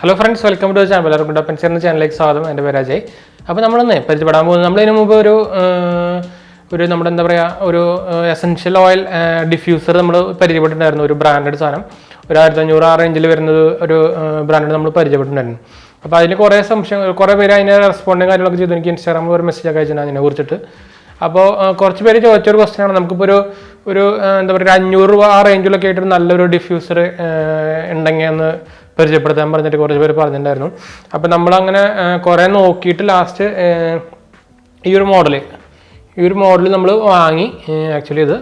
Hello friends, welcome to the channel. 𝙑𝙤𝙬𝙬 channel സ്വാഗതം. എൻ്റെ പേര് അജയ്. അപ്പോൾ നമ്മളൊന്ന് പരിചയപ്പെടാൻ പോകുന്നത് നമ്മൾ ഇതിനു മുമ്പ് ഒരു നമ്മുടെ എന്താ പറയുക ഒരു എസൻഷ്യൽ ഓയിൽ ഡിഫ്യൂസർ നമ്മൾ പരിചയപ്പെട്ടിട്ടുണ്ടായിരുന്നു. ഒരു ബ്രാൻഡഡ് സാധനം, ഒരു 1500 ആ റേഞ്ചിൽ വരുന്നത് ഒരു ബ്രാൻഡ് നമ്മൾ പരിചയപ്പെട്ടിട്ടുണ്ടായിരുന്നു. അപ്പോൾ അതിന് കുറേ പേര് അതിന് റെസ്പോണ്ടും കാര്യങ്ങളൊക്കെ ചെയ്തു. എനിക്ക് ഇൻസ്റ്റാഗ്രാമിൽ ഒരു മെസ്സേജ് ഒക്കെ അയച്ചിട്ടുണ്ട് അതിനെ കുറിച്ചിട്ട്. അപ്പോൾ കുറച്ച് പേര് ചോദിച്ചൊരു ക്വസ്റ്റ്യനാണ്, നമുക്കിപ്പോൾ ഒരു എന്താ പറയുക 500 രൂപ ആ റേഞ്ചിലൊക്കെ ആയിട്ട് നല്ലൊരു ഡിഫ്യൂസർ ഉണ്ടെങ്കിൽ എന്ന് പരിചയപ്പെടുത്താൻ പറഞ്ഞിട്ട് കുറച്ച് പേര് പറഞ്ഞിട്ടുണ്ടായിരുന്നു. അപ്പം നമ്മളങ്ങനെ കുറേ നോക്കിയിട്ട് ലാസ്റ്റ് ഈ ഒരു മോഡൽ നമ്മൾ വാങ്ങി. ആക്ച്വലി ഇത്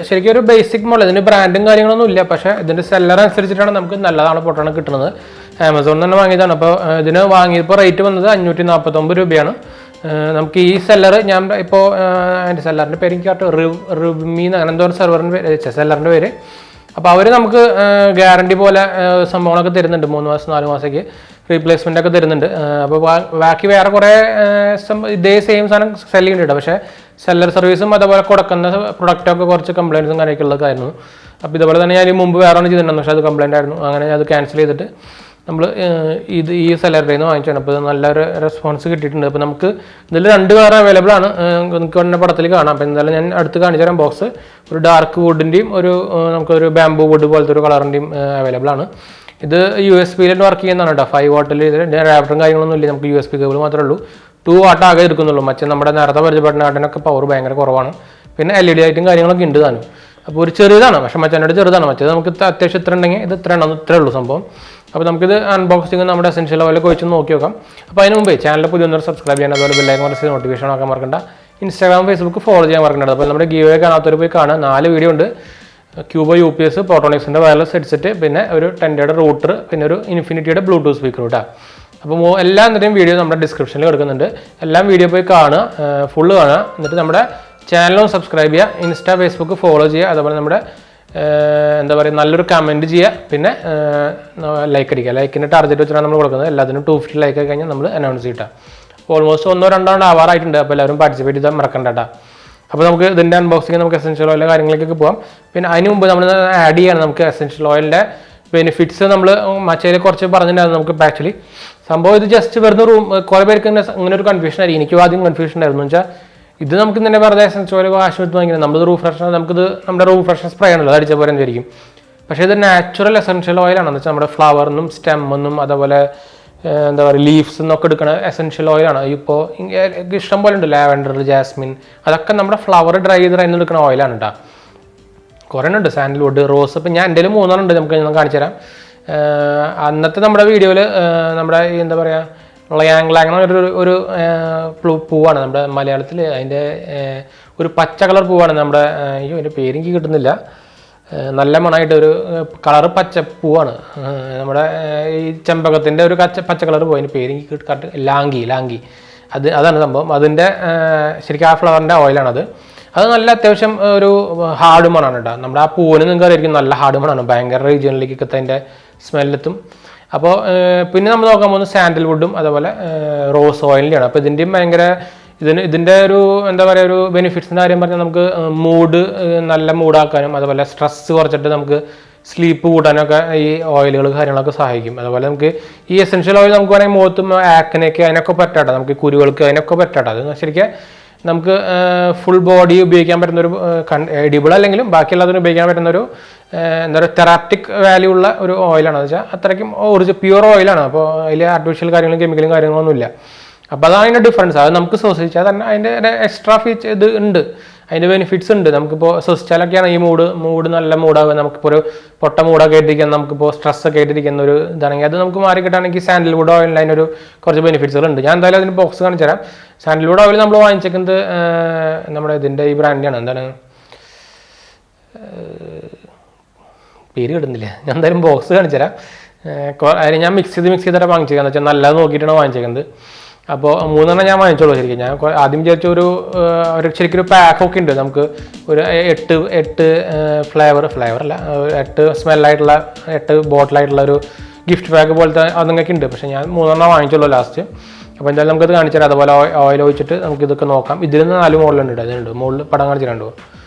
ശരിക്കും ഒരു ബേസിക് മോഡൽ, ഇതിന് ബ്രാൻഡും കാര്യങ്ങളൊന്നും ഇല്ല. പക്ഷേ ഇതിൻ്റെ സെല്ലർ അനുസരിച്ചിട്ടാണ് നമുക്ക് നല്ലതാണ് പൊട്ടാണ് കിട്ടുന്നത്. ആമസോണിൽ തന്നെ വാങ്ങിയതാണ്. അപ്പോൾ ഇതിന് വാങ്ങിയപ്പോൾ റേറ്റ് വന്നത് 549 രൂപയാണ്. നമുക്ക് ഈ സെല്ലർ ഞാൻ ഇപ്പോൾ എൻ്റെ സെല്ലറിൻ്റെ പേര് എനിക്ക് റിവ്മീന്ന് അങ്ങനെ എന്തോ സെല്ലറിൻ്റെ പേര്. അപ്പോൾ അവർ നമുക്ക് ഗ്യാരണ്ടി പോലെ സംഭവങ്ങളൊക്കെ തരുന്നുണ്ട്. 3 മാസം 4 മാസത്തേക്ക് റീപ്ലേസ്മെൻ്റ് ഒക്കെ തരുന്നുണ്ട്. അപ്പോൾ ബാക്കി വേറെ കുറേ ഇതേ സെയിം സാധനം സെല് ചെയ്യുന്നുണ്ട്. പക്ഷേ സെല്ലർ സർവീസും അതുപോലെ കൊടുക്കുന്ന പ്രൊഡക്റ്റൊക്കെ കുറച്ച് കംപ്ലയിൻസും കാര്യമൊക്കെ ഉള്ളതായിരുന്നു. അപ്പോൾ ഇതുപോലെ തന്നെ ഞാൻ മുമ്പ് വേറെ ഒന്ന് ചെയ്തിട്ടുണ്ടായിരുന്നു, പക്ഷേ അത് കംപ്ലയിൻ്റ് ആയിരുന്നു. അങ്ങനെ അത് ക്യാൻസൽ ചെയ്തിട്ട് നമ്മൾ ഈ സെല്ലറിൽ നിന്ന് വാങ്ങിച്ചാണ്. അപ്പോൾ നല്ലൊരു റെസ്പോൺസ് കിട്ടിയിട്ടുണ്ട്. അപ്പോൾ നമുക്ക് ഇതിൽ 2 കളർ അവൈലബിൾ ആണ്, നിങ്ങൾക്ക് ഉടനെ പടത്തിൽ കാണാം. അപ്പോൾ എന്തായാലും ഞാൻ അടുത്ത് കാണിച്ചു തരാം. ബോക്സ് ഒരു ഡാർക്ക് വുഡിൻ്റെയും നമുക്കൊരു ബാംബൂ വുഡ് പോലത്തെ ഒരു കളറിൻ്റെയും അവൈലബിൾ ആണ്. ഇത് USB വർക്ക് ചെയ്യുന്നതാണ് കേട്ടോ. 5 വാട്ടിൽ റാപ്റ്ററും കാര്യങ്ങളൊന്നും ഇല്ല, നമുക്ക് USB കേബിൾ മാത്രമേ ഉള്ളൂ. 2 വാട്ട് ആകെ എടുക്കുന്നുള്ളൂ. മറ്റേ നമ്മുടെ നേരത്തെ പരിചയപ്പെട്ട നാട്ടിനൊക്കെ പവർ ഭയങ്കര കുറവാണ്. പിന്നെ LED ലൈറ്റും കാര്യങ്ങളൊക്കെ ഉണ്ട് താനും. അപ്പോൾ ഒരു ചെറുതാണ്, പക്ഷേ മറ്റേനോട് ചെറുതാണ്. മറ്റേത് നമുക്ക് അത്യാവശ്യം ഇത്ര ഉണ്ടെങ്കിൽ ഇത് ഇത്രേ ഉള്ളൂ സംഭവം. അപ്പോൾ നമുക്കിത് അൺബോക്സിങ് നമ്മുടെ എസൻഷ്യൽ ഓയിലൊക്കെ വെച്ച് നോക്കി നോക്കാം. അപ്പോൾ അതിന് മുമ്പേ ചാനൽ പുതിയൊന്നും സബ്സ്ക്രൈബ് ചെയ്യാൻ, അതുപോലെ ബെല്ലൈക്കൺ പ്രസ് ചെയ്ത് നോട്ടിഫിക്കേഷൻ ആക്കാൻ മറക്കണ്ട. ഇൻസ്റ്റാഗ്രാം ഫേസ്ബുക്ക് ഫോളോ ചെയ്യാൻ മറക്കണ്ട. അപ്പോൾ നമ്മുടെ ഗീവേ കാണാത്തവർ പോയി കാണാം. 4 വീഡിയോ ഉണ്ട്. ക്യൂബോ UPS, പോട്ടോണിക്സിൻ്റെ വയർലെസ് ഹെഡ്സെറ്റ്, പിന്നെ ഒരു 10യുടെ റൂട്ടർ, പിന്നെ ഒരു ഇൻഫിനിറ്റിയുടെ ബ്ലൂടൂത്ത് സ്പീക്കർ കേട്ടോ. അപ്പോൾ എല്ലാത്തിൻ്റെയും വീഡിയോ നമ്മുടെ ഡിസ്ക്രിപ്ഷനിൽ കൊടുക്കുന്നുണ്ട്. എല്ലാം വീഡിയോ പോയി കാണുക, ഫുള്ള് കാണുക. എന്നിട്ട് നമ്മുടെ ചാനലും സബ്സ്ക്രൈബ് ചെയ്യുക, ഇൻസ്റ്റാ ഫേസ്ബുക്ക് ഫോളോ ചെയ്യുക. അതുപോലെ നമ്മുടെ എന്താ പറയുക നല്ലൊരു കമൻറ്റ് ചെയ്യുക, പിന്നെ ലൈക്ക് അടിക്കുക. ലൈക്കിൻ്റെ ടാർഗറ്റ് വെച്ചിട്ടാണ് നമ്മൾ കൊടുക്കുന്നത്. എല്ലാത്തിനും 250 ലൈക്ക് ആയി കഴിഞ്ഞാൽ നമ്മൾ അനൗൺസ് ചെയ്തിട്ടാണ്. ഓൾമോസ്റ്റ് 1-2 ആവാറായിട്ടുണ്ട്. അപ്പോൾ എല്ലാവരും പാർട്ടിസിപ്പേറ്റ് ചെയ്താൽ മറക്കണ്ട കേട്ടോ. അപ്പോൾ നമുക്ക് ഇതിൻ്റെ അൺബോക്സിങ്, നമുക്ക് എസൻഷ്യൽ ഓയിലിൻ്റെ കാര്യങ്ങളിലേക്കൊക്കെ പോകാം. പിന്നെ അതിന് മുമ്പ് നമ്മൾ ആഡ് ചെയ്യണം നമുക്ക് എസൻഷ്യൽ ഓയിലിൻ്റെ ബെനിഫിറ്റ്സ്. നമ്മൾ മറ്റേതിൽ കുറച്ച് പറഞ്ഞിട്ടുണ്ടായിരുന്നു. നമുക്ക് ആക്ച്വലി സംഭവം ഇത് ജസ്റ്റ് വെറുതെ കുറേ പേർക്ക് അങ്ങനെ ഒരു കൺഫ്യൂഷൻ ആയിരിക്കും. എനിക്കും ആദ്യം കൺഫ്യൂഷൻ ആയിരുന്നു. വെച്ചാൽ ഇത് നമുക്ക് തന്നെ വെറുതെ എസൻഷ്യൽ ഓയിൽ ആശുപത്രി വാങ്ങിക്കുന്നത്, നമ്മൾ റൂം ഫ്രഷ്നർ, നമുക്കിത് നമ്മുടെ റൂം ഫ്രഷ്നർ സ്പ്രേ ആണല്ലോ, അത് അടിച്ച പോലെ വിചാരിക്കും. പക്ഷേ ഇത് നാച്ചുറൽ എസൻഷ്യൽ ഓയിലാണെന്ന് വെച്ചാൽ നമ്മുടെ ഫ്ലവറിനും സ്റ്റെമ്മെന്നും അതുപോലെ എന്താ പറയുക ലീവ്സ് എന്നൊക്കെ എടുക്കുന്ന എസൻഷ്യൽ ഓയിലാണ്. ഇപ്പോൾ ഇഷ്ടം പോലെ ഉണ്ട്, ലാവൻഡർ, ജാസ്മിൻ, അതൊക്കെ നമ്മുടെ ഫ്ലവർ ഡ്രൈ ചെയ്ത് എടുക്കുന്ന ഓയിലാണ് കേട്ടോ. കുറേ ഉണ്ട്, സാൻഡൽവുഡ്, റോസ്. ഇപ്പം ഞാൻ എൻ്റെ 3 ഉണ്ട്, നമുക്ക് ഞാൻ കാണിച്ചു തരാം. അന്നത്തെ നമ്മുടെ വീഡിയോയിൽ നമ്മുടെ എന്താ പറയുക 𝙑𝙤𝙬𝙬 ഒരു പൂവാണ് നമ്മുടെ മലയാളത്തിൽ. അതിൻ്റെ ഒരു പച്ച കളർ പൂവാണ് നമ്മുടെ, അതിൻ്റെ പേരെനിക്ക് കിട്ടുന്നില്ല. നല്ല മണമായിട്ട് ഒരു കളറ് പച്ച പൂവാണ് നമ്മുടെ ഈ ചെമ്പകത്തിൻ്റെ ഒരു പച്ച കളർ പൂ. അതിൻ്റെ പേരെനിക്ക് കറക്റ്റ് ലാങ്കി അതാണ് സംഭവം. അതിൻ്റെ ശരിക്കും ആ ഫ്ലവറിൻ്റെ ഓയിലാണത്. അത് നല്ല അത്യാവശ്യം ഒരു ഹാർഡ് മണമാണ് കേട്ടോ. നമ്മുടെ ആ പൂവിന് നിങ്ങൾക്ക് അറിയായിരിക്കും, നല്ല ഹാർഡ് മണമാണ്, ഭയങ്കര റീജിയനിലേക്ക് അതിൻ്റെ സ്മെല്ലെത്തും. അപ്പോൾ പിന്നെ നമ്മൾ നോക്കാൻ പോകുന്നത് സാൻഡൽവുഡും അതുപോലെ റോസ് ഓയിലിൻ്റെയാണ്. അപ്പോൾ ഇതിൻ്റെയും ഭയങ്കര ഇതിൻ്റെ ഒരു എന്താ പറയുക ഒരു ബെനിഫിറ്റ്സിൻ്റെ കാര്യം പറഞ്ഞാൽ നമുക്ക് നല്ല മൂഡാക്കാനും അതുപോലെ സ്ട്രെസ് കുറച്ചിട്ട് നമുക്ക് സ്ലീപ്പ് കൂട്ടാനൊക്കെ ഈ ഓയിലുകൾ കാര്യങ്ങളൊക്കെ സഹായിക്കും. അതുപോലെ നമുക്ക് ഈ എസൻഷ്യൽ ഓയിൽ നമുക്ക് വേണമെങ്കിൽ മുഖത്തും ആക്നെയൊക്കെ അതിനൊക്കെ പറ്റാട്ടോ, നമുക്ക് കുരുകൾക്ക് അതിനൊക്കെ പറ്റാട്ടോ. അത് ശരിക്കും നമുക്ക് ഫുൾ ബോഡി ഉപയോഗിക്കാൻ പറ്റുന്നൊരു എഡിബിൾ അല്ലെങ്കിലും ബാക്കിയുള്ളതിന് ഉപയോഗിക്കാൻ പറ്റുന്നൊരു എന്താ പറയുക തെറാപ്റ്റിക് വാല്യൂ ഉള്ള ഒരു ഓയിലാണ്. എന്ന് വെച്ചാൽ അത്രയ്ക്കും പ്യുവർ ഓയിലാണ്. അപ്പോൾ അതിൽ ആർട്ടിഫിഷ്യൽ കാര്യങ്ങളും കെമിക്കലും കാര്യങ്ങളൊന്നുമില്ല. അപ്പോൾ അതാണ് അതിൻ്റെ ഡിഫറൻസ്. അത് നമുക്ക് ശ്വസിച്ചാൽ തന്നെ അതിൻ്റെ എക്സ്ട്രാ ഫീച്ചർ ഇത് ഉണ്ട്, അതിൻ്റെ ബെനിഫിറ്റ്സ് ഉണ്ട്. നമുക്കിപ്പോൾ ശ്വസിച്ചാലൊക്കെയാണ് ഈ മൂഡ് നല്ല മൂഡാവുക. നമുക്കിപ്പോൾ ഒരു പൊട്ട മൂഡൊക്കെ ആയിട്ടിരിക്കുന്ന, നമുക്കിപ്പോൾ സ്ട്രെസ്സൊക്കെ ആയിട്ടിരിക്കുന്ന ഒരു ഇതാണെങ്കിൽ അത് നമുക്ക് മാറി കിട്ടുകയാണെങ്കിൽ സാൻഡൽവുഡ് ഓയിലിൽ അതിനൊരു കുറച്ച് ബെനിഫിറ്റ്സുകളുണ്ട്. ഞാൻ എന്തായാലും അതിന് ബോക്സ് കാണിച്ചു തരാം. സാൻഡൽവുഡ് ഓയിൽ നമ്മൾ വാങ്ങിച്ചേക്കുന്നത് നമ്മുടെ ഇതിൻ്റെ ഈ ബ്രാൻഡിനാണ്. എന്താണ് പേര് കിട്ടുന്നില്ല, ഞാൻ എന്തായാലും ബോക്സ് കാണിച്ചു തരാം. അതിന് ഞാൻ മിക്സ് ചെയ്തിട്ട് വാങ്ങിച്ചേക്കാന്ന് വെച്ചാൽ നല്ലത് നോക്കിയിട്ടാണ് വാങ്ങിച്ചേക്കുന്നത്. അപ്പോൾ 3 ഞാൻ വാങ്ങിച്ചോളൂ. ശരിക്കും ഞാൻ ആദ്യം വിചാരിച്ച ഒരു ശരിക്കും ഒരു പാക്കൊക്കെ ഉണ്ട്. നമുക്ക് ഒരു 8 ഫ്ലേവറല്ല 8 സ്മെല്ലായിട്ടുള്ള 8 ബോട്ടിലായിട്ടുള്ള ഒരു ഗിഫ്റ്റ് പാക്ക് പോലത്തെ അതൊക്കെ ഉണ്ട്. പക്ഷേ ഞാൻ 3 വാങ്ങിച്ചോളൂ ലാസ്റ്റ്. അപ്പോൾ എന്തായാലും നമുക്കത് കാണിച്ചു തരാം. അതുപോലെ ഓയിൽ ഒഴിച്ചിട്ട് നമുക്കിതൊക്കെ നോക്കാം. ഇതിൽ നിന്ന് 4 മോഡലുണ്ട്. അതിനുണ്ട് മുകളിൽ പടം കാണിച്ചിട്ടുണ്ടോ?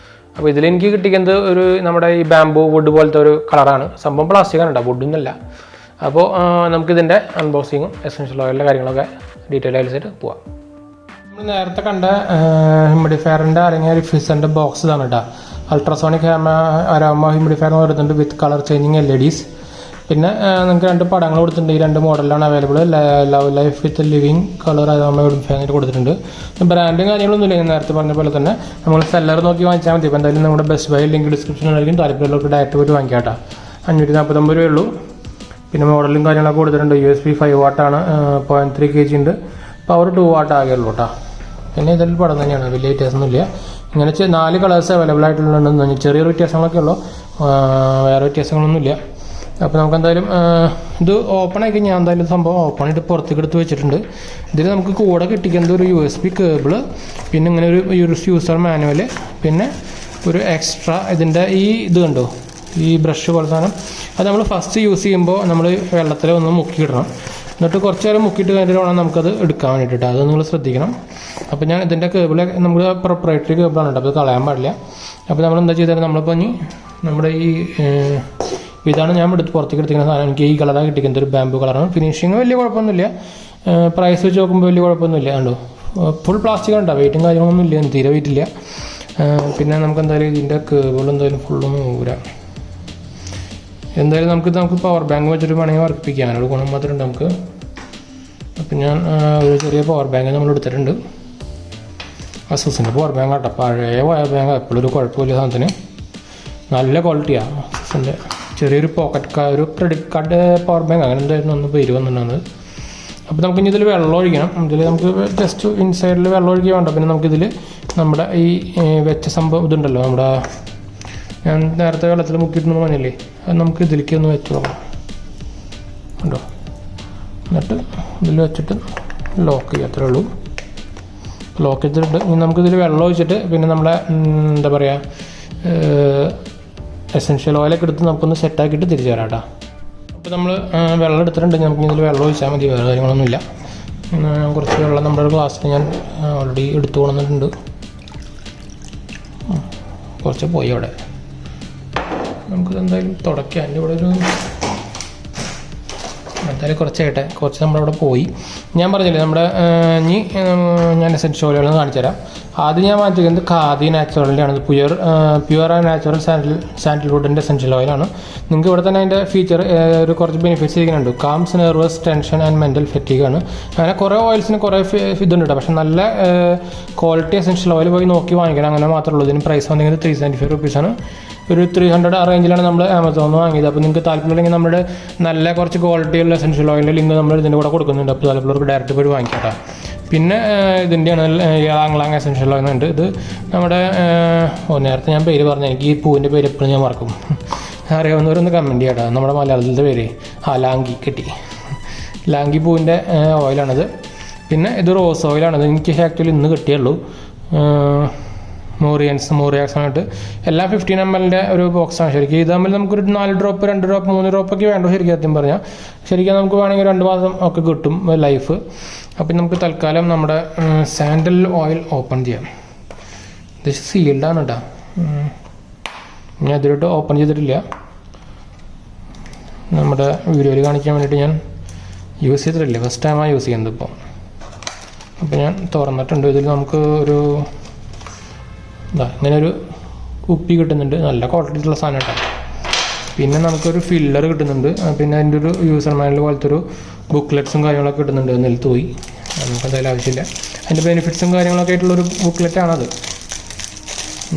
അപ്പോൾ ഇതിലെനിക്ക് കിട്ടിക്കുന്നത് ഒരു നമ്മുടെ ഈ ബാംബൂ വുഡ് പോലത്തെ ഒരു കളറാണ്. സംഭവം പ്ലാസ്റ്റിക്കാണ് കേട്ടോ, വുഡൊന്നുമല്ല. അപ്പോൾ നമുക്കിതിൻ്റെ അൺബോക്സിങ്ങും എസെൻഷ്യൽ ഓയിലിൻ്റെ കാര്യങ്ങളൊക്കെ ഡീറ്റെയിൽ ആയിട്ട് പോവാം. നമ്മൾ നേരത്തെ കണ്ട ഹ്യൂമിഡിഫയറിൻ്റെ അല്ലെങ്കിൽ റിഫ്യൂസറിൻ്റെ ബോക്സ് ഇതാണ് കേട്ടോ. അൾട്രാസോണിക് അരോമ ഹ്യൂമിഡിഫയർ എന്ന് പറയുന്നുണ്ട് വിത്ത് കളർ ചേഞ്ചിങ് LEDs. പിന്നെ നമുക്ക് 2 പടങ്ങൾ കൊടുത്തിട്ടുണ്ട്. ഈ 2 മോഡലാണ് available. Love life with living colour aroma humidifier കൊടുത്തിട്ടുണ്ട്. ബ്രാൻഡും കാര്യങ്ങളൊന്നുമില്ല, ഞാൻ നേരത്തെ പറഞ്ഞ പോലെ തന്നെ നമ്മൾ സെല്ലർ നോക്കി വാങ്ങിച്ചാൽ മതി. ഇപ്പോൾ എന്തായാലും നമ്മുടെ ബെസ്റ്റ് ബൈ ലിങ്ക് ഡിസ്ക്രിപ്ഷനിലായിരിക്കും, താല്പര്യമുള്ളവർക്ക് ഡയറക്റ്റ് പോയിട്ട് വാങ്ങിക്കാം കേട്ടോ. 549 രൂപയുള്ളൂ. പിന്നെ മോഡലും കാര്യങ്ങളൊക്കെ കൊടുത്തിട്ടുണ്ട്. USB 5 വാട്ടാണ്, 0.3 kg ഉണ്ട്, പവർ 2 വാട്ട് ആകെയുള്ളൂ കേട്ടോ. പിന്നെ ഇതിൽ പടം തന്നെയാണ്, വലിയ വ്യത്യാസമൊന്നുമില്ല. ഇങ്ങനെ 4 കളേഴ്സ് അവൈലബിൾ ആയിട്ടുണ്ടെന്ന്, ചെറിയൊരു വ്യത്യാസങ്ങളൊക്കെ ഉള്ളൂ, വേറെ വ്യത്യാസങ്ങളൊന്നുമില്ല. അപ്പോൾ നമുക്ക് എന്തായാലും ഇത് ഓപ്പൺ ആക്കി ഞാൻ എന്തായാലും സംഭവം ഓപ്പൺ ആയിട്ട് പുറത്തേക്ക് എടുത്ത് വെച്ചിട്ടുണ്ട്. ഇതിൽ നമുക്ക് കൂടെ കിട്ടിക്കുന്നത് ഒരു USB കേബിൾ, പിന്നെ ഇങ്ങനെ ഒരു യൂസർ മാനുവൽ, പിന്നെ ഒരു എക്സ്ട്രാ ഇതിൻ്റെ ഈ ഇത് കണ്ടോ, ഈ ബ്രഷ് പോലെ സാധനം. അത് നമ്മൾ ഫസ്റ്റ് യൂസ് ചെയ്യുമ്പോൾ നമ്മൾ വെള്ളത്തിൽ ഒന്ന് മുക്കിയിടണം. എന്നിട്ട് കുറച്ച് നേരം മുക്കിയിട്ട് കഴിഞ്ഞിട്ട് വേണം നമുക്കത് എടുക്കാൻ വേണ്ടിയിട്ട്. അത് നിങ്ങൾ ശ്രദ്ധിക്കണം. അപ്പോൾ ഞാൻ ഇതിൻ്റെ കേബിൾ നമ്മൾ പ്രൊപ്രൈറ്ററി കേബിളാണ് കേട്ടോ, അപ്പോൾ അത് കളയാൻ പാടില്ല. അപ്പോൾ നമ്മൾ എന്താ ചെയ്താൽ നമ്മളിപ്പോൾ ഇനി നമ്മുടെ ഈ ഇതാണ് ഞാൻ എടുത്ത് പുറത്തേക്ക് എടുത്തിരിക്കുന്ന സാധനം. എനിക്ക് ഈ കളറാണ് കിട്ടിക്കുന്നത്, ഒരു ബാംബു കളറാണ്. ഫിനിഷിങ് വലിയ കുഴപ്പമൊന്നുമില്ല, പ്രൈസ് വെച്ച് നോക്കുമ്പോൾ വലിയ കുഴപ്പമൊന്നുമില്ല. കണ്ടോ, ഫുൾ പ്ലാസ്റ്റിക് ഉണ്ടോ, വെയിറ്റും കാര്യങ്ങളൊന്നും ഇല്ല, തീരെ വെയിറ്റ് ഇല്ല. പിന്നെ നമുക്ക് എന്തായാലും ഇതിൻ്റെ കേബിൾ എന്തായാലും ഫുള്ളൊന്നും ഊരാം. എന്തായാലും നമുക്ക് പവർ ബാങ്ക് വെച്ചിട്ട് വേണമെങ്കിൽ വർക്കിപ്പിക്കാം, അതിനോട് ഗുണം മാത്രമുണ്ട് നമുക്ക്. അപ്പം ഞാൻ ഒരു ചെറിയ പവർ ബാങ്ക് നമ്മൾ എടുത്തിട്ടുണ്ട്. അസൂസിൻ്റെ പവർ ബാങ്ക് ആട്ടോ, പഴയ പവർ ബാങ്ക്, എപ്പോഴും ഒരു കുഴപ്പമില്ല സാധനത്തിന്, നല്ല ക്വാളിറ്റിയാണ്. അസൂസിൻ്റെ ചെറിയൊരു ഒരു ക്രെഡിറ്റ് കാർഡ് പവർ ബാങ്ക് അങ്ങനെ എന്തായിരുന്നു ഒന്ന് പേര് വന്നിട്ടുണ്ടെന്ന്. അപ്പോൾ നമുക്കിനി ഇതിൽ വെള്ളം ഒഴിക്കണം. ഇതിൽ നമുക്ക് ജസ്റ്റ് ഇൻസൈഡിൽ വെള്ളം ഒഴിക്കുക വേണ്ട. പിന്നെ നമുക്കിതിൽ നമ്മുടെ ഈ വെച്ച സംഭവം ഇതുണ്ടല്ലോ, നമ്മുടെ ഞാൻ നേരത്തെ വെള്ളത്തിൽ മുക്കിയിട്ടെന്ന് പറഞ്ഞില്ലേ, അത് നമുക്ക് ഇതിലേക്ക് ഒന്ന് വെച്ച് നോക്കണം ഉണ്ടോ. എന്നിട്ട് ഇതിൽ വെച്ചിട്ട് ലോക്ക് ചെയ്യാത്രേ ഉള്ളൂ. ലോക്ക് ചെയ്തിട്ട് ഇനി നമുക്കിതിൽ വെള്ളം ഒഴിച്ചിട്ട് പിന്നെ നമ്മളെ എന്താ പറയുക എസെൻഷ്യൽ ഓയിലൊക്കെ എടുത്ത് നമുക്കൊന്ന് സെറ്റാക്കിയിട്ട് തിരിച്ചു തരാം കേട്ടോ. അപ്പോൾ നമ്മൾ വെള്ളം എടുത്തിട്ടുണ്ടെങ്കിൽ നമുക്ക് ഇതിൽ വെള്ളം ഒഴിച്ചാൽ മതി, വേറെ കാര്യങ്ങളൊന്നുമില്ല. കുറച്ച് വെള്ളം നമ്മുടെ ഒരു ഗ്ലാസ്സിൽ ഞാൻ ഓൾറെഡി എടുത്തു കൊണ്ടുവന്നിട്ടുണ്ട്. കുറച്ച് പോയി അവിടെ, നമുക്കിത് എന്തായാലും തുടയ്ക്കാം. എൻ്റെ ഇവിടെ ഒരു എന്തായാലും കുറച്ച് നമ്മളവിടെ പോയി. ഞാൻ പറഞ്ഞില്ലേ നമ്മുടെ ഞാൻ എസെൻഷ്യൽ ഓയിലുകളൊന്ന് കാണിച്ചു തരാം. ആദ്യം ഞാൻ വാങ്ങിച്ചിരിക്കുന്നത് ഖാദി നാച്ചുറലിൻ്റെ ആണ്. പ്യുവർ ആൻഡ് നാച്ചുറൽ സാൻഡൽവുഡിൻ്റെ എസെൻഷ്യൽ ഓയിലാണ്. നിങ്ങൾക്ക് ഇവിടെ തന്നെ അതിൻ്റെ ഫീച്ചർ ഒരു കുറച്ച് ബെനിഫിറ്റ്സ് ഇരിക്കുന്നുണ്ട്. Comes nervous tension and mental fatigue ആണ്. അങ്ങനെ കുറേ ഓയിൽസിന് കുറേ ഇതുണ്ട്, പക്ഷേ നല്ല ക്വാളിറ്റി എസെൻഷ്യൽ ഓയിൽ പോയി നോക്കി വാങ്ങിക്കണം, അങ്ങനെ മാത്രമേ ഉള്ളൂ. ഇതിന് പ്രൈസ് വന്നിരിക്കുന്നത് 375 റുപ്പീസാണ്. ഒരു 300 ആ റേഞ്ചിലാണ് നമ്മൾ ആമസോണിൽ നിന്ന് വാങ്ങിയത്. അപ്പോൾ നിങ്ങൾക്ക് താല്പര്യമുണ്ടെങ്കിൽ നമ്മുടെ നല്ല കുറച്ച് ക്വാളിറ്റിയുള്ള എസെൻഷ്യൽ ഓയിലിൻ്റെ ലിങ്ക് നമ്മൾ ഇതിൻ്റെ കൂടെ കൊടുക്കുന്നുണ്ട്. അപ്പോൾ താല്പര്യമുള്ളവർക്ക് ഡയറക്റ്റ് പോയി വാങ്ങിക്കാം. പിന്നെ ഇതിൻ്റെയാണ് യാങ് എസെൻഷ്യൽ ഓയിൽ ഉണ്ട്. ഇത് നമ്മുടെ നേരത്തെ ഞാൻ പേര് പറഞ്ഞു, എനിക്ക് ഈ പൂവിൻ്റെ പേര് എപ്പോഴും ഞാൻ മറക്കും. അറിയാവുന്നവരൊന്ന് കമൻറ്റ് ചെയ്യാം. നമ്മുടെ മലയാളത്തിൻ്റെ പേര് ലാങ്കി കിട്ടി, ലാങ്കി പൂവിൻ്റെ ഓയിലാണിത്. പിന്നെ ഇത് റോസ് ഓയിലാണിത്. എനിക്ക് ആക്ച്വലി ഇന്ന് കിട്ടിയുള്ളൂ. മോറിയാക്സ് ആയിട്ട് എല്ലാം 15 ml ഒരു ബോക്സാണ്. ശരിക്കും ഇത് തമ്മിൽ നമുക്കൊരു 4 ഡ്രോപ്പ് 2 ഡ്രോപ്പ് 3 ഡ്രോപ്പൊക്കെ വേണ്ടു ശരിക്കും സത്യം പറഞ്ഞാൽ. ശരിക്കും നമുക്ക് വേണമെങ്കിൽ 2 മാസം ഒക്കെ കിട്ടും ലൈഫ്. അപ്പം നമുക്ക് തൽക്കാലം നമ്മുടെ സാൻഡൽ ഓയിൽ ഓപ്പൺ ചെയ്യാം. ഇത് സീൽഡാണ് കേട്ടോ, ഞാൻ ഇതിലോട്ട് ഓപ്പൺ ചെയ്തിട്ടില്ല. നമ്മുടെ വീഡിയോയിൽ കാണിക്കാൻ വേണ്ടിയിട്ട് ഞാൻ യൂസ് ചെയ്തിട്ടില്ല, ഫസ്റ്റ് ടൈമാണ് യൂസ് ചെയ്യുന്നത് ഇപ്പോൾ. അപ്പോൾ ഞാൻ തുറന്നിട്ടുണ്ട്. ഇതിൽ നമുക്ക് ഒരു ഇങ്ങനെ ഒരു കുപ്പി കിട്ടുന്നുണ്ട്, നല്ല ക്വാളിറ്റിയുള്ള സാധനം കേട്ടോ. പിന്നെ നമുക്കൊരു ഫില്ലർ കിട്ടുന്നുണ്ട്. പിന്നെ അതിൻ്റെ ഒരു യൂസർ മാനുവൽ പോലത്തെ ഒരു ബുക്ക്ലെറ്റ്സും കാര്യങ്ങളൊക്കെ കിട്ടുന്നുണ്ട്. നിലത്ത് പോയി, നമുക്ക് എന്തായാലും ആവശ്യമില്ല. അതിൻ്റെ ബെനിഫിറ്റ്സും കാര്യങ്ങളൊക്കെ ആയിട്ടുള്ളൊരു ബുക്ക്ലെറ്റാണത്.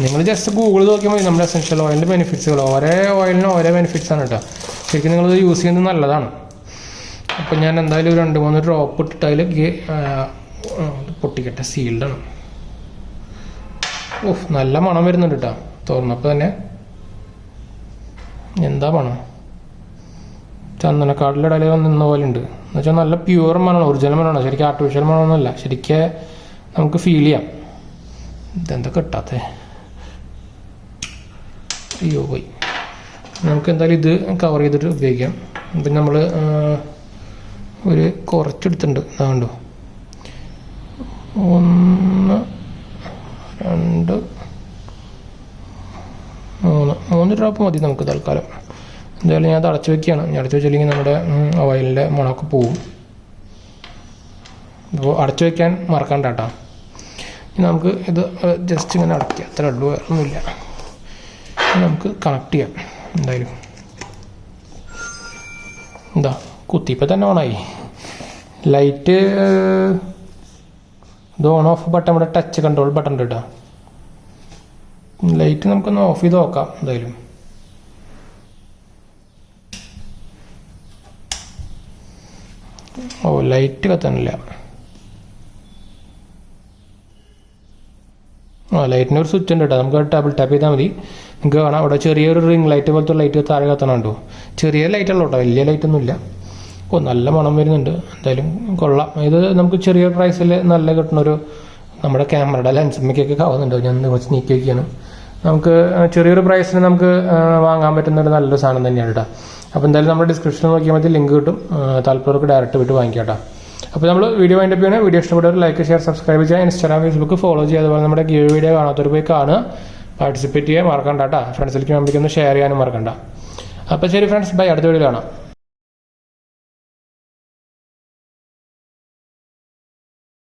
നിങ്ങൾ ജസ്റ്റ് ഗൂഗിൾ നോക്കിയാൽ മതി നമ്മുടെ എസെൻഷ്യൽ ഓയിലിൻ്റെ ബെനിഫിറ്റ്സുകൾ. ഓരോ ഓയിലിനും ഓരോ ബെനിഫിറ്റ്സാണ് കേട്ടോ. ശരിക്കും നിങ്ങളിത് യൂസ് ചെയ്യുന്നത് നല്ലതാണ്. അപ്പം ഞാൻ എന്തായാലും 2-3 ഡ്രോപ്പ് ഇട്ടിട്ട് അതിലേക്ക് പൊട്ടിക്കട്ടെ. സീൽഡാണ്. നല്ല മണം വരുന്നുണ്ട് കേട്ടോ, തുറന്നപ്പോൾ തന്നെ. എന്താ മണം, ചന്ദനക്കാടിൻ്റെ ഇടയിൽ നിന്ന പോലെ ഉണ്ട്. എന്നുവെച്ചാൽ നല്ല പ്യുവർ മണമാണ്, ഒറിജിനൽ മണമാണ്. ശരിക്കും ആർട്ടിഫിഷ്യൽ മണമൊന്നുമല്ല, ശരിക്കും നമുക്ക് ഫീൽ ചെയ്യാം. ഇതെന്താ കിട്ടാത്തേ, അയ്യോ പോയി. നമുക്ക് എന്തായാലും ഇത് കവർ ചെയ്തിട്ട് ഉപയോഗിക്കാം. പിന്നെ നമ്മൾ ഒരു കുറച്ചെടുത്തിട്ടുണ്ട്, അതുകൊണ്ടോ 1 2 3 ഡ്രോപ്പ് മതി നമുക്ക് തൽക്കാലം. എന്തായാലും ഞാൻ അത് അടച്ചു വെക്കുകയാണ്. ഞാൻ അടച്ചു വെച്ചില്ലെങ്കിൽ നമ്മുടെ ഓയിലിൻ്റെ മണമൊക്കെ പോവും. അപ്പോൾ അടച്ചു വയ്ക്കാൻ മറക്കണ്ട കേട്ടോ. ഇനി നമുക്ക് ഇത് ജസ്റ്റ് ഇങ്ങനെ അടയ്ക്കുക, അത്ര ഉള്ളൂ, ഒന്നുമില്ല. നമുക്ക് കണക്ട് ചെയ്യാം. എന്തായാലും എന്താ കുത്തിയപ്പോൾ തന്നെ ഓണായി. ലൈറ്റ് ഇത് ഓൺ ഓഫ് ബട്ടൺ, ഇവിടെ ടച്ച് കൺട്രോൾ ബട്ടൺ ഉണ്ട് കേട്ടോ. ലൈറ്റ് നമുക്കൊന്ന് ഓഫ് ചെയ്ത് നോക്കാം. എന്തായാലും ലൈറ്റ് കത്താനില്ല. ലൈറ്റിന് ഒരു സ്വിച്ച് ഉണ്ട് കേട്ടോ. നമുക്ക് ഡബിൾ ടാപ്പ് ചെയ്താൽ മതി. നിങ്ങൾക്ക് കാണാം അവിടെ ചെറിയൊരു റിംഗ് ലൈറ്റ് പോലത്തെ ലൈറ്റ് താഴെ കത്തണുണ്ടോ. ചെറിയ ലൈറ്റ് ഉള്ളൂ കേട്ടോ, വലിയ ലൈറ്റൊന്നുമില്ല. നല്ല മണം വരുന്നുണ്ട്. എന്തായാലും കൊള്ളാം. ഇത് നമുക്ക് ചെറിയ പ്രൈസിൽ നല്ല കിട്ടുന്നൊരു നമ്മുടെ ക്യാമറയുടെ ലെൻസുമ്മയ്ക്കൊക്കെ ആവുന്നുണ്ട്. ഞാൻ കുറച്ച് നീക്കി വയ്ക്കുകയാണ്. നമുക്ക് ചെറിയൊരു പ്രൈസിന് നമുക്ക് വാങ്ങാൻ പറ്റുന്നൊരു നല്ലൊരു സാധനം തന്നെയാണ് കേട്ടോ. അപ്പോൾ എന്തായാലും നമ്മുടെ ഡിസ്ക്രിപ്ഷനിൽ നോക്കിയാൽ മതി, ലിങ്ക് കിട്ടും. താല്പര്യർക്ക് ഡയറക്റ്റ് പോയിട്ട് വാങ്ങിക്കാം കേട്ടോ. അപ്പോൾ നമ്മൾ വീഡിയോ വൈൻഡപ്പ് ചെയ്യണം. വീഡിയോ ഇഷ്ടപ്പെട്ടവർ ലൈക്ക്, ഷെയർ, സബ്സ്ക്രൈബ് ചെയ്യുക. ഇൻസ്റ്റാഗ്രാം, ഫേസ്ബുക്ക് ഫോളോ ചെയ്യുക. അതുപോലെ നമ്മുടെ വീഡിയോ കാണാത്തവർ പോയി കാണുക, പാർട്ടിസിപ്പേറ്റ് ചെയ്യാൻ മറക്കണ്ട കേട്ടോ. ഫ്രണ്ട്സിലേക്ക് മെമ്പറിക്ക് ഒന്ന് ഷെയർ ചെയ്യാനും മറക്കണ്ട. അപ്പോൾ ശരി ഫ്രണ്ട്സ്, ബൈ. അടുത്ത വീഡിയോ കാണാം.